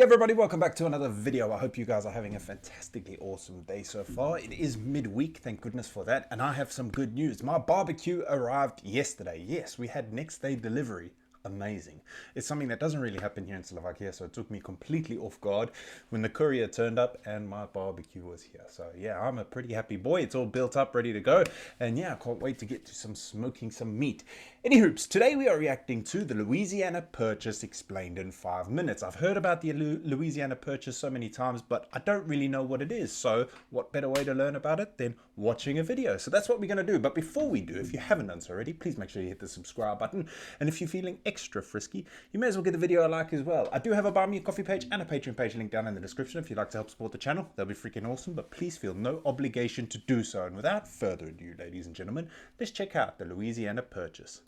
everybody, welcome back to another video. I hope you guys are having a fantastically awesome day so far. It is midweek, thank goodness for that, and I have some good news. My barbecue arrived yesterday. Yes, we had next day delivery. Amazing. It's something that doesn't really happen here in Slovakia, so it took me completely off guard when the courier turned up and my barbecue was here. So yeah, I'm a pretty happy boy. It's all built up, ready to go, and yeah, I can't wait to get to smoking some meat. Any hoops, today we are reacting to the Louisiana Purchase explained in 5 minutes. I've heard about the Louisiana Purchase so many times, but I don't really know what it is. So what better way to learn about it than watching a video? So that's what we're going to do. But before we do, if you haven't done so already, please make sure you hit the subscribe button. And if you're feeling extra frisky, you may as well give the video a like as well. I do have a Buy Me a Coffee page and a Patreon page linked down in the description if you'd like to help support the channel. That'll be freaking awesome, but please feel no obligation to do so. And without further ado, ladies and gentlemen, let's check out the Louisiana Purchase.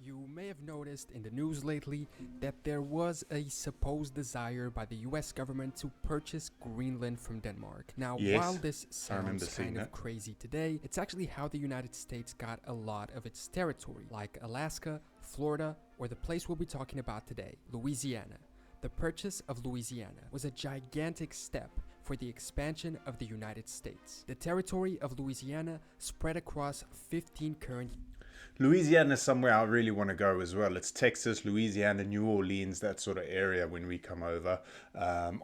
You may have noticed in the news lately that there was a supposed desire by the US government to purchase Greenland from Denmark. Now, Yes, while this sounds kind of crazy today, it's actually how the United States got a lot of its territory, like Alaska, Florida, or the place we'll be talking about today, Louisiana. The purchase of Louisiana was a gigantic step for the expansion of the United States. The territory of Louisiana spread across 15 current. Louisiana is somewhere I really want to go as well. It's Texas, Louisiana, New Orleans, that sort of area when we come over.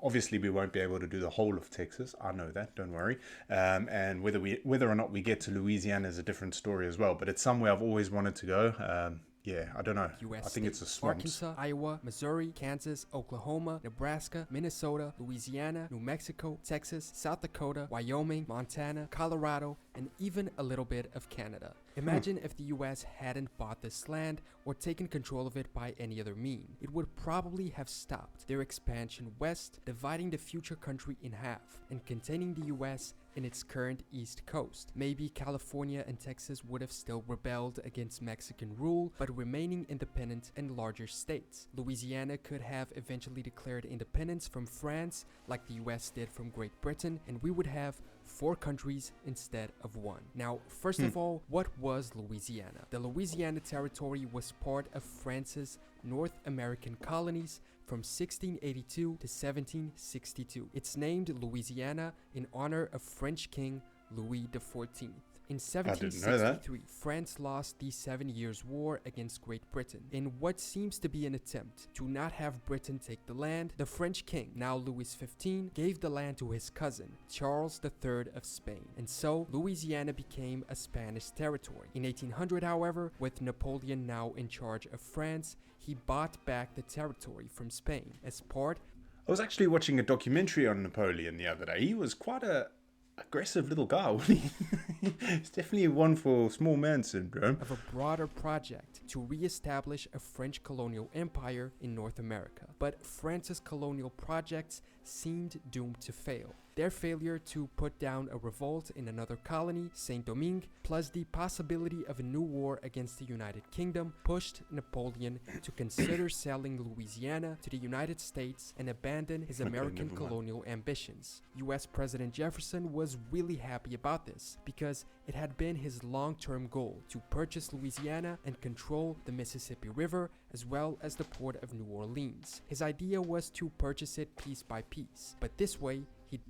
Obviously, we won't be able to do the whole of Texas. I know that, don't worry. And whether or not we get to Louisiana is a different story as well. But it's somewhere I've always wanted to go. Yeah, I don't know. I think it's a swamp. Arkansas, Iowa, Missouri, Kansas, Oklahoma, Nebraska, Minnesota, Louisiana, New Mexico, Texas, South Dakota, Wyoming, Montana, Colorado, and even a little bit of Canada. Imagine if the US hadn't bought this land or taken control of it by any other mean. It would probably have stopped their expansion west, dividing the future country in half and containing the US in its current east coast. Maybe California and Texas would have still rebelled against Mexican rule, but remaining independent and larger states. Louisiana could have eventually declared independence from France like the US did from Great Britain, and we would have 4 countries instead of 1. Now, first of all, what was Louisiana? The Louisiana Territory was part of France's North American colonies from 1682 to 1762. It's named Louisiana in honor of French King Louis XIV. In 1763, France lost the 7 Years' War against Great Britain. In what seems to be an attempt to not have Britain take the land, the French king, now Louis XV, gave the land to his cousin, Charles III of Spain. And so, Louisiana became a Spanish territory. In 1800, however, with Napoleon now in charge of France, he bought back the territory from Spain as part. I was actually watching a documentary on Napoleon the other day. He was quite a aggressive little guy, wasn't he? It's definitely one for small man syndrome. Of a broader project to re-establish a French colonial empire in North America. But France's colonial projects seemed doomed to fail. Their failure to put down a revolt in another colony, Saint-Domingue, plus the possibility of a new war against the United Kingdom, pushed Napoleon to consider selling Louisiana to the United States and abandon his American colonial ambitions. US President Jefferson was really happy about this because it had been his long-term goal to purchase Louisiana and control the Mississippi River as well as the port of New Orleans. His idea was to purchase it piece by piece, but this way he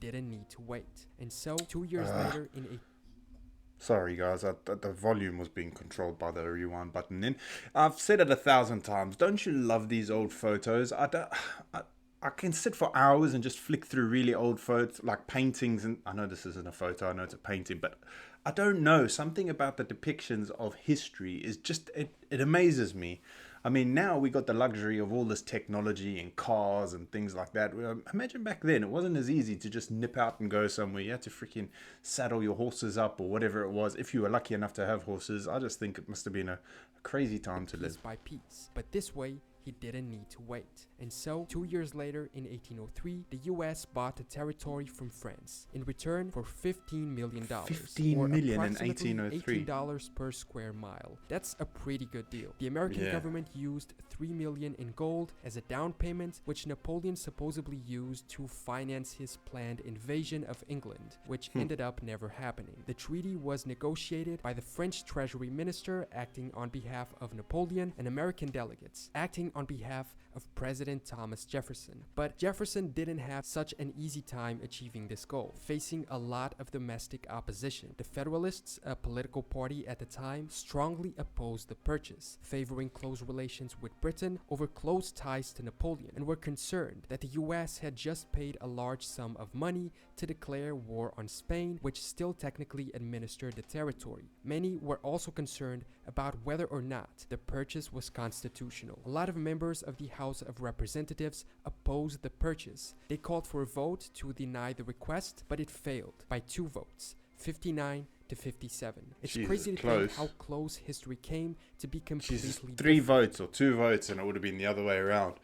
didn't need to wait. And so 2 years later in a Sorry guys, the volume was being controlled by the rewind button. Then I've said it 1,000 times. Don't you love these old photos? I can sit for hours and just flick through really old photos, like paintings, and I know this isn't a photo, I know it's a painting, but I don't know, something about the depictions of history is just, it amazes me. I mean, now we got the luxury of all this technology and cars and things like that. Imagine back then, it wasn't as easy to just nip out and go somewhere. You had to freaking saddle your horses up or whatever it was. If you were lucky enough to have horses, I just think it must have been a crazy time to live. Piece by piece. But this way, he didn't need to wait. And so, 2 years later, in 1803, the US bought the territory from France in return for $15 million. $15 million in 1803. $18 per square mile. That's a pretty good deal. The American government used $3 million in gold as a down payment, which Napoleon supposedly used to finance his planned invasion of England, which ended up never happening. The treaty was negotiated by the French Treasury Minister acting on behalf of Napoleon and American delegates acting on behalf of President Thomas Jefferson. But Jefferson didn't have such an easy time achieving this goal, facing a lot of domestic opposition. The Federalists, a political party at the time, strongly opposed the purchase, favoring close relations with Britain over close ties to Napoleon, and were concerned that the US had just paid a large sum of money to declare war on Spain, which still technically administered the territory. Many were also concerned about whether or not the purchase was constitutional. A lot of members of the House of Representatives opposed the purchase. They called for a vote to deny the request, but it failed by 2 votes, 59 to 57. It's Jesus, crazy to close. think how close history came to be completely Jesus, 3 different. votes or 2 votes, and it would have been the other way around.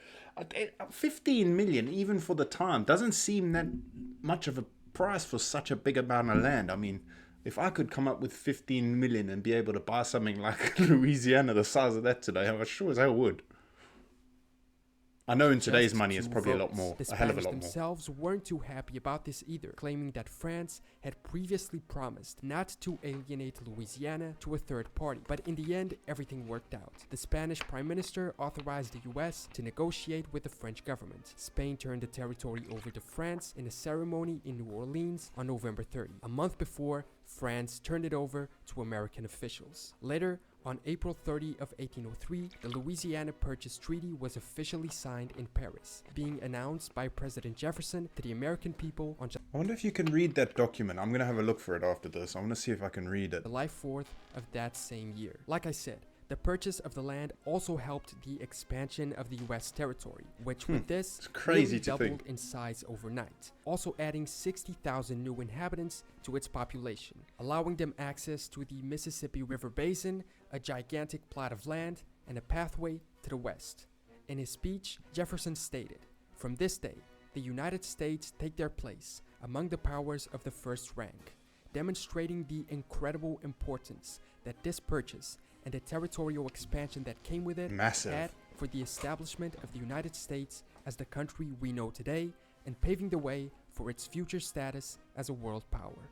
15 million, even for the time, doesn't seem that much of a price for such a big amount of land. I mean, if I could come up with 15 million and be able to buy something like Louisiana the size of that today, I sure as hell would. I know in today's Just money it's 2 probably a lot votes. more, The a hell of a Spanish lot more. themselves weren't too happy about this either, claiming that France had previously promised not to alienate Louisiana to a third party. But in the end, everything worked out. The Spanish Prime Minister authorized the US to negotiate with the French government. Spain turned the territory over to France in a ceremony in New Orleans on November 30. A month before, France turned it over to American officials. Later, on April 30 of 1803, the Louisiana Purchase Treaty was officially signed in Paris, being announced by President Jefferson to the American people on I wonder if you can read that document. I'm going to have a look for it after this. I want to see if I can read it. July 4th of that same year. Like I said, the purchase of the land also helped the expansion of the US territory, which with this It's crazy nearly to doubled think. in size overnight, also adding 60,000 new inhabitants to its population, allowing them access to the Mississippi River Basin, a gigantic plot of land, and a pathway to the west. In his speech, Jefferson stated, "From this day, the United States take their place among the powers of the first rank," demonstrating the incredible importance that this purchase and the territorial expansion that came with it Massive. had for the establishment of the United States as the country we know today, and paving the way for its future status as a world power.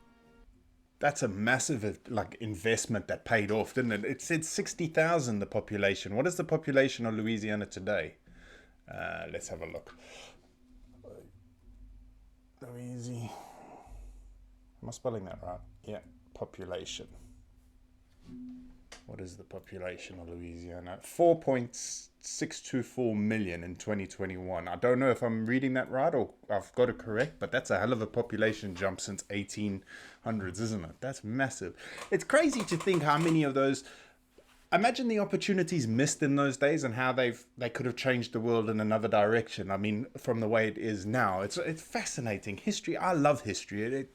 That's a massive investment that paid off, didn't it? It said 60,000 the population. What is the population of Louisiana today? Let's have a look. Louisiana. Am I spelling that right? Yeah, population. What is the population of Louisiana? 4.624 million in 2021. I don't know if I'm reading that right or I've got it correct, but that's a hell of a population jump since 1800s, isn't it? That's massive. It's crazy to think how many of those... Imagine the opportunities missed in those days and how they could have changed the world in another direction. I mean, from the way it is now, it's fascinating. History, I love history.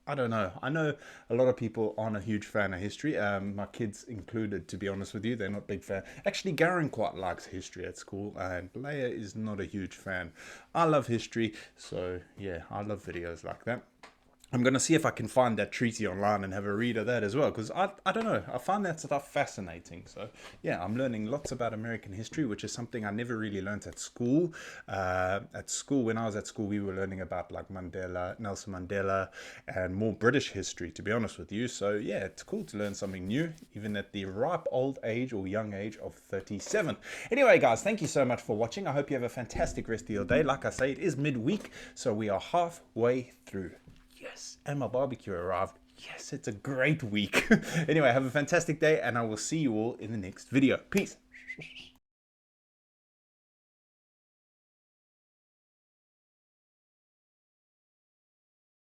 I don't know. I know a lot of people aren't a huge fan of history. My kids included, to be honest with you, they're not big fan. Actually, Garen quite likes history at school, and Leia is not a huge fan. I love history, so yeah, I love videos like that. I'm going to see if I can find that treaty online and have a read of that as well, because I don't know, I find that stuff fascinating. So yeah, I'm learning lots about American history, which is something I never really learned at school. When I was at school, we were learning about like Nelson Mandela, and more British history, to be honest with you. So yeah, it's cool to learn something new, even at the ripe old age or young age of 37. Anyway, guys, thank you so much for watching. I hope you have a fantastic rest of your day. Like I say, it is midweek, so we are halfway through. Yes, and my barbecue arrived. Yes, it's a great week. Anyway, have a fantastic day, and I will see you all in the next video. Peace.